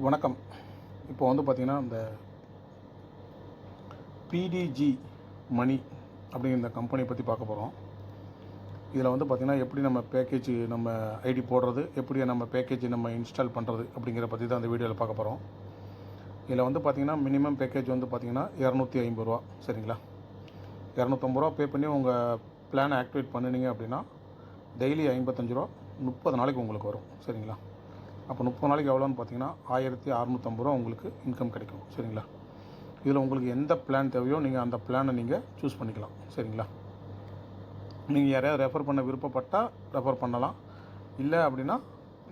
வணக்கம். இப்போ வந்து பார்த்திங்கன்னா, இந்த பிடிஜி மணி அப்படிங்கிற இந்த கம்பெனியை பற்றி பார்க்க போகிறோம். இதில் வந்து பார்த்திங்கன்னா, எப்படி நம்ம பேக்கேஜ் நம்ம ஐடி போடுறது, எப்படி நம்ம பேக்கேஜ் நம்ம இன்ஸ்டால் பண்ணுறது அப்படிங்கிற பற்றி தான் அந்த வீடியோவில் பார்க்க போகிறோம். இதில் வந்து பார்த்திங்கன்னா, மினிமம் பேக்கேஜ் வந்து பார்த்திங்கன்னா ரூ. 250. சரிங்களா? ரூ. 250 பே பண்ணி உங்கள் பிளானை ஆக்டிவேட் பண்ணினீங்க அப்படின்னா டெய்லி ரூ. 55 30 நாளைக்கு உங்களுக்கு வரும். சரிங்களா? அப்போ 30 நாளைக்கு எவ்வளோன்னு பார்த்தீங்கன்னா ரூ. 1650 உங்களுக்கு இன்கம் கிடைக்கும். சரிங்களா? இதில் உங்களுக்கு எந்த பிளான் தேவையோ நீங்கள் அந்த பிளானை நீங்கள் சூஸ் பண்ணிக்கலாம். சரிங்களா? நீங்கள் யாரையாவது ரெஃபர் பண்ண விருப்பப்பட்டால் ரெஃபர் பண்ணலாம். இல்லை அப்படின்னா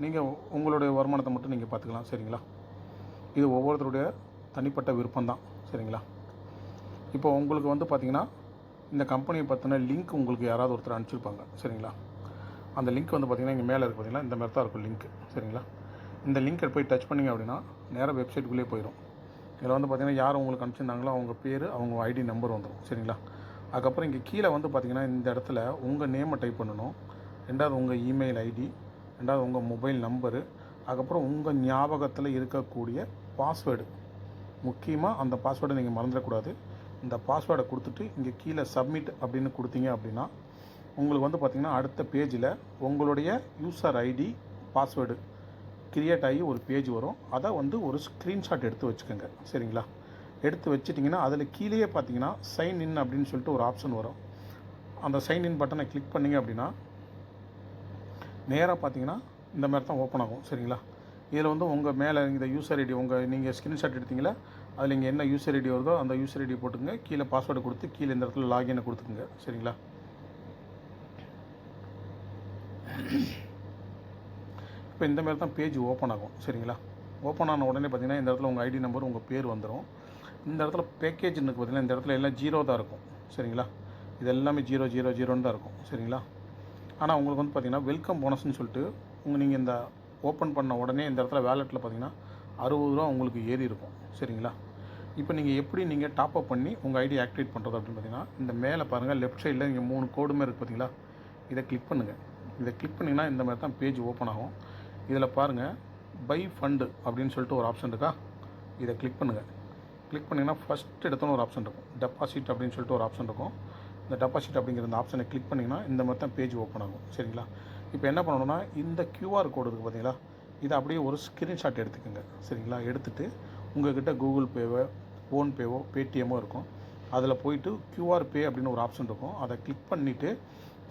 நீங்கள் உங்களுடைய வருமானத்தை மட்டும் நீங்கள் பார்த்துக்கலாம். சரிங்களா? இது ஒவ்வொருத்தருடைய தனிப்பட்ட விருப்பம்தான். சரிங்களா? இப்போ உங்களுக்கு வந்து பார்த்திங்கன்னா, இந்த கம்பெனியை பற்றின லிங்க் உங்களுக்கு யாராவது ஒருத்தர் அனுப்பிச்சிருப்பாங்க. சரிங்களா? அந்த லிங்க் வந்து பார்த்திங்கன்னா இங்கே மேலே இருக்குது. பார்த்திங்கன்னா இந்த மாதிரி தான் இருக்கும் லிங்க். சரிங்களா? இந்த லிங்க்கை போய் டச் பண்ணிங்க அப்படின்னா நேராக வெப்சைட்டுக்குள்ளே போயிடும். இதில் வந்து பார்த்திங்கன்னா யார் உங்களுக்கு அனுப்பிச்சிருந்தாங்களோ அவங்க பேர், அவங்க ஐடி நம்பர் வந்துடும். சரிங்களா? அதுக்கப்புறம் இங்கே கீழே வந்து பார்த்திங்கன்னா இந்த இடத்துல உங்கள் நேமை டைப் பண்ணணும். ரெண்டாவது உங்கள் இமெயில் ஐடி, ரெண்டாவது உங்கள் மொபைல் நம்பரு, அதுக்கப்புறம் உங்கள் ஞாபகத்தில் இருக்கக்கூடிய பாஸ்வேர்டு. முக்கியமாக அந்த பாஸ்வேர்டை நீங்கள் மறந்துடக்கூடாது. இந்த பாஸ்வேர்டை கொடுத்துட்டு இங்கே கீழே சப்மிட் அப்படின்னு கொடுத்தீங்க அப்படின்னா உங்களுக்கு வந்து பார்த்திங்கன்னா அடுத்த பேஜில் உங்களுடைய யூசர் ஐடி பாஸ்வேர்டு கிரியேட் ஆகி ஒரு பேஜ் வரும். அதை வந்து ஒரு ஸ்க்ரீன்ஷாட் எடுத்து வச்சுக்கோங்க. சரிங்களா? எடுத்து வச்சிட்டிங்கன்னா அதில் கீழே பார்த்தீங்கன்னா சைன் இன் அப்படின்னு சொல்லிட்டு ஒரு ஆப்ஷன் வரும். அந்த சைன் இன் பட்டனை கிளிக் பண்ணிங்க அப்படின்னா நேராக பார்த்தீங்கன்னா இந்த மாதிரி தான் ஓப்பன் ஆகும். சரிங்களா? இதில் வந்து உங்கள் மேலே இந்த யூசர் ஐடி நீங்கள் ஸ்க்ரீன்ஷாட் எடுத்தீங்களா, அதில் இங்கே என்ன யூசர் ஐடி வருதோ அந்த யூசர் ஐடி போட்டுங்க. கீழே பாஸ்வேர்டு கொடுத்து கீழே இந்த இடத்துல லாகினை கொடுத்துக்குங்க. சரிங்களா? இப்போ இந்த மாதிரி தான் பேஜ் ஓப்பன் ஆகும். சரிங்களா? ஓப்பன் ஆன உடனே பார்த்திங்கன்னா இந்த இடத்துல உங்கள் ஐடி நம்பர், உங்கள் பேர் வந்துடும். இந்த இடத்துல பேக்கேஜ்னு பார்த்திங்கன்னா இந்த இடத்துல எல்லாம் 0 தான் இருக்கும். சரிங்களா? இது எல்லாமே 000 தான் இருக்கும். சரிங்களா? ஆனால் உங்களுக்கு வந்து பார்த்திங்கன்னா வெல்கம் போனஸ்ன்னு சொல்லிட்டு நீங்கள் இந்த ஓப்பன் பண்ண உடனே இந்த இடத்துல வேலெட்டில் பார்த்திங்கன்னா ரூ. 60 உங்களுக்கு ஏறி இருக்கும். சரிங்களா? இப்போ நீங்கள் எப்படி நீங்கள் டாப் அப் பண்ணி உங்கள் ஐடி ஆக்டிவேட் பண்ணுறது அப்படின்னு பார்த்திங்கன்னா இந்த மேலே பாருங்கள், லெஃப்ட் சைடில் இங்கே 3 கோடுமே இருக்குது. பார்த்திங்களா? இதை கிளிக் பண்ணுங்கள். இதை கிளிக் பண்ணிங்கன்னா இந்த மாதிரி தான் பேஜ் ஓப்பன் ஆகும். இதில் பாருங்கள், பை ஃபண்டு அப்படின்னு சொல்லிட்டு ஒரு ஆப்ஷன் இருக்கா, இதை கிளிக் பண்ணுங்கள். கிளிக் பண்ணிங்கன்னா ஃபஸ்ட் எடுத்தோன்னு ஒரு ஆப்ஷன் இருக்கும், டெபாசிட் அப்படின்னு சொல்லிட்டு ஒரு ஆப்ஷன் இருக்கும். இந்த டெபாசிட் அப்படிங்கிற இந்த ஆப்ஷனை கிளிக் பண்ணிங்கன்னா இந்த மாதிரி தான் பேஜ் ஓப்பன் ஆகும். சரிங்களா? இப்போ என்ன பண்ணணும்னா இந்த QR கோடு இருக்குது பார்த்தீங்களா, இதை அப்படியே ஒரு ஸ்க்ரீன்ஷாட் எடுத்துக்கோங்க. சரிங்களா? எடுத்துகிட்டு உங்கள்கிட்ட கூகுள் பேவோ, ஃபோன்பேவோ, பேடிஎம்மோ இருக்கும். அதில் போயிட்டு QR பே அப்படின்னு ஒரு ஆப்ஷன் இருக்கும். அதை கிளிக் பண்ணிவிட்டு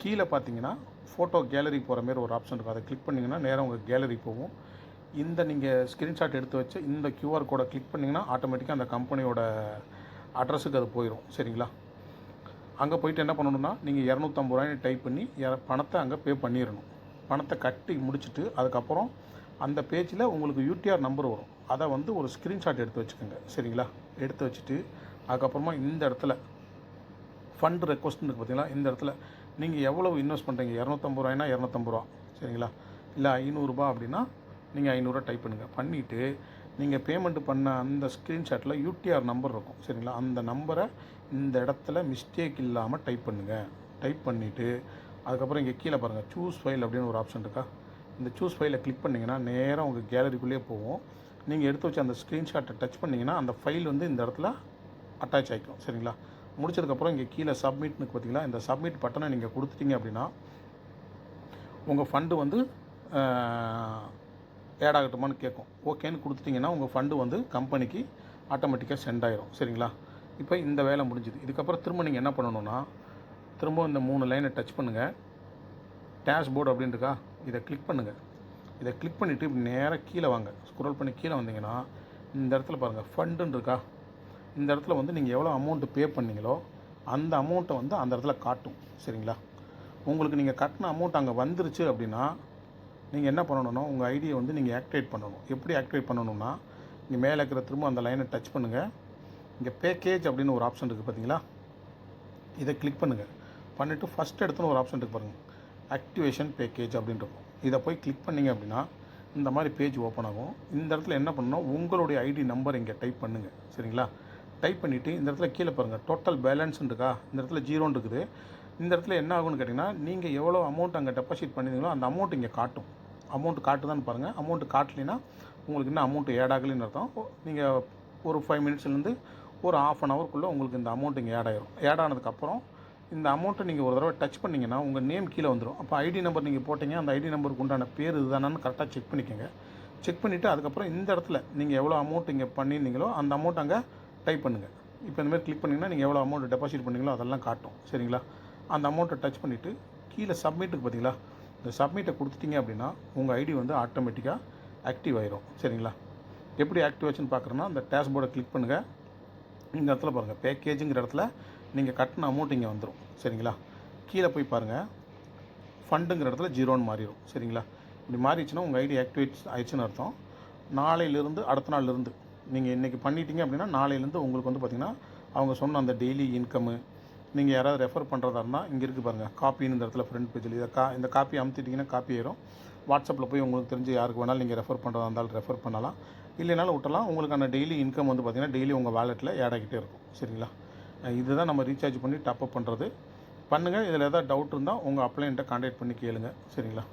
கீழே பார்த்தீங்கன்னா ஃபோட்டோ கேலரி போகிற மாதிரி ஒரு ஆப்ஷன் இருக்கும். அதை கிளிக் பண்ணிங்கன்னா நேராக உங்கள் கேலரி போகும். இந்த நீங்கள் ஸ்க்ரீன்ஷாட் எடுத்து வச்சு இந்த QR கோடை கிளிக் பண்ணிங்கன்னா ஆட்டோமேட்டிக்காக அந்த கம்பெனியோட அட்ரஸுக்கு அது போயிடும். சரிங்களா? அங்கே போயிட்டு என்ன பண்ணணுன்னா நீங்கள் ரூ. 250 டைப் பண்ணி பணத்தை அங்கே பே பண்ணிடணும். பணத்தை கட்டி முடிச்சுட்டு அதுக்கப்புறம் அந்த பேஜில் உங்களுக்கு UTR நம்பர் வரும். அதை வந்து ஒரு ஸ்க்ரீன்ஷாட் எடுத்து வச்சுக்கோங்க. சரிங்களா? எடுத்து வச்சுட்டு அதுக்கப்புறமா இந்த இடத்துல ஃபண்ட் ரெக்வஸ்ட்னு இருக்குது பார்த்தீங்களா, இந்த இடத்துல நீங்கள் எவ்வளவு இன்வெஸ்ட் பண்ணுறீங்க, ரூ. 250 ரூ. 250. சரிங்களா? இல்லை ரூ. 500 அப்படின்னா நீங்கள் 500 டைப் பண்ணுங்கள். பண்ணிவிட்டு நீங்கள் பேமெண்ட் பண்ண அந்த ஸ்க்ரீன்ஷாட்டில் UTR நம்பர் இருக்கும். சரிங்களா? அந்த நம்பரை இந்த இடத்துல மிஸ்டேக் இல்லாமல் டைப் பண்ணுங்கள். டைப் பண்ணிவிட்டு அதுக்கப்புறம் இங்கே கீழே பாருங்கள், சூஸ் ஃபைல் அப்படின்னு ஒரு ஆப்ஷன் இருக்கா, இந்த சூஸ் ஃபைலை கிளிக் பண்ணிங்கன்னா நேராக உங்கள் கேலரிக்குள்ளேயே போகும். நீங்கள் எடுத்து வச்சு அந்த ஸ்க்ரீன்ஷாட்டை டச் பண்ணிங்கன்னா அந்த ஃபைல் வந்து இந்த இடத்துல அட்டாச் ஆகிக்கும். சரிங்களா? முடிச்சதுக்கப்புறம் இங்கே கீழே சப்மிட்னு பார்த்தீங்களா, இந்த சப்மிட் பட்டனை நீங்கள் கொடுத்துட்டீங்க அப்படின்னா உங்கள் ஃபண்டு வந்து ஆட் ஆகட்டுமான்னு கேட்கும். ஓகேன்னு கொடுத்துட்டிங்கன்னா உங்கள் ஃபண்டு வந்து கம்பெனிக்கு ஆட்டோமேட்டிக்காக சென்ட் ஆகிரும். சரிங்களா? இப்போ இந்த வேலை முடிஞ்சுது. இதுக்கப்புறம் திரும்ப நீங்கள் என்ன பண்ணணுன்னா திரும்ப இந்த 3 லைனை டச் பண்ணுங்கள். டேஷ்போர்டு அப்படின்னு இருக்கா, இதை கிளிக் பண்ணுங்கள். இதை கிளிக் பண்ணிவிட்டு இப்படி நேராக கீழே வாங்க. ஸ்க்ரோல் பண்ணி கீழே வந்தீங்கன்னா இந்த இடத்துல பாருங்கள் ஃபண்டுன்னு இருக்கா, இந்த இடத்துல வந்து நீங்கள் எவ்வளோ அமௌண்ட்டு பே பண்ணீங்களோ அந்த அமௌண்ட்டை வந்து அந்த இடத்துல காட்டும். சரிங்களா? உங்களுக்கு நீங்கள் கட்டின அமௌண்ட் அங்கே வந்துருச்சு அப்படின்னா நீங்கள் என்ன பண்ணணும்னா உங்கள் ஐடியை வந்து நீங்கள் ஆக்டிவேட் பண்ணணும். எப்படி ஆக்டிவேட் பண்ணணும்னா இங்கே மேலே இருக்கிற திரும்ப அந்த லைனை டச் பண்ணுங்கள். இங்கே பேக்கேஜ் அப்படின்னு ஒரு ஆப்ஷன் இருக்குது பார்த்தீங்களா, இதை கிளிக் பண்ணுங்கள். பண்ணிவிட்டு ஃபஸ்ட் எடுத்துன்னு ஒரு ஆப்ஷன் இருக்குது பாருங்கள், ஆக்டிவேஷன் பேக்கேஜ் அப்படின்னு இருக்கும். இதை போய் கிளிக் பண்ணிங்க அப்படின்னா இந்த மாதிரி பேஜ் ஓப்பன் ஆகும். இந்த இடத்துல என்ன பண்ணணும், உங்களுடைய ஐடி நம்பர் இங்கே டைப் பண்ணுங்கள். சரிங்களா? டைப் பண்ணிவிட்டு இந்த இடத்துல கீழே பாருங்கள் டோட்டல் பேலன்ஸ்ன்னு இருக்கா, இந்த இடத்துல 0 இருக்குது. இந்த இடத்துல என்ன ஆகும்னு கேட்டிங்கன்னா நீங்கள் எவ்வளோ அமௌண்ட் அங்கே டெபாசிட் பண்ணியிருந்தீங்களோ அந்த அமௌண்ட் இங்கே காட்டும். அமௌண்ட் காட்டுதான்னு பாருங்கள். அமௌண்ட் காட்டலைன்னா உங்களுக்கு இன்னும் அமௌண்ட் ஆட் ஆகலைன்னு அர்த்தம். நீங்கள் ஒரு 5 மினிட்ஸ்லேருந்து ஒரு ½ அன் ஹவருக்குள்ளே உங்களுக்கு இந்த அமௌண்ட் இங்கே ஆட் ஆயிரும். ஆட் ஆனதுக்கப்புறம் இந்த அமௌண்ட்டை நீங்கள் ஒரு தடவை டச் பண்ணிங்கன்னா உங்கள் நேம் கீழே வந்துடும். அப்போ ஐடி நம்பர் நீங்கள் போட்டிங்க, அந்த ஐடி நம்பருக்கு உண்டான பேர் இதுதானான்னு கரெக்டாக செக் பண்ணிக்கோங்க. செக் பண்ணிவிட்டு அதுக்கப்புறம் இந்த இடத்துல நீங்கள் எவ்வளோ அமௌண்ட் இங்கே பண்ணியிருந்தீங்களோ அந்த அமௌண்ட் அங்கே டைப் பண்ணுங்கள். இப்போ இந்த மாதிரி கிளிக் பண்ணிங்கன்னா நீங்கள் எவ்வளோ அமௌண்ட் டெபாசிட் பண்ணீங்களோ அதெல்லாம் காட்டும். சரிங்களா? அந்த அமௌண்ட்டை டச் பண்ணிவிட்டு கீழே சப்மிட்டுக்கு பார்த்தீங்களா, இந்த சப்மிட்டை கொடுத்துட்டிங்க அப்படின்னா உங்கள் ஐடி வந்து ஆட்டோமேட்டிக்காக ஆக்டிவ் ஆயிரும். சரிங்களா? எப்படி ஆக்டிவ் ஆச்சுன்னு பார்க்குறேன்னா அந்த டேஷ்போர்டை கிளிக் பண்ணுங்கள். இந்த இடத்துல பாருங்கள், பேக்கேஜுங்கிற இடத்துல நீங்கள் கட்டின அமௌண்ட் இங்கே வந்துடும். சரிங்களா? கீழே போய் பாருங்கள், ஃபண்டுங்கிற இடத்துல 0ன்னு மாறிடும். சரிங்களா? இப்படி மாறிடுச்சுன்னா உங்கள் ஐடி ஆக்டிவேட் ஆயிடுச்சுன்னு அர்த்தம். நாளையிலேருந்து அடுத்த நாள்லேருந்து நீங்கள் இன்றைக்கி பண்ணிட்டீங்க அப்படின்னா நாளையிலேருந்து உங்களுக்கு வந்து பார்த்திங்கன்னா அவங்க சொன்ன அந்த டெய்லி இன்கம்மு, நீங்கள் யாராவது ரெஃபர் பண்ணுறதா இருந்தால் இங்கே இருக்குது பாருங்கள், காப்பின்னு இந்த இடத்துல ஃப்ரண்ட் பேஜில் இந்த காப்பி அமுத்திட்டிங்கன்னா காப்பி ஆயிரும். வாட்ஸ்அப்பில் போய் உங்களுக்கு தெரிஞ்சு யாருக்கு வேணாலும் நீங்கள் ரெஃபர் பண்ணுறதா இருந்தாலும் ரெஃபர் பண்ணலாம், இல்லைனாலும் விட்டலாம். உங்களுக்கான டெய்லி இன்கம் வந்து பார்த்திங்கன்னா டெய்லி உங்கள் வாலெட்டில் ஆட் ஆகிட்டே இருக்கும். சரிங்களா? இதுதான் நம்ம ரீசார்ஜ் பண்ணி டாப்அப் பண்ணுறது. பண்ணுங்கள். இதில் எதாவது டவுட் இருந்தால் உங்கள் அப்ளைன்ட்ட கான்டாக்ட் பண்ணி கேளுங்க. சரிங்களா?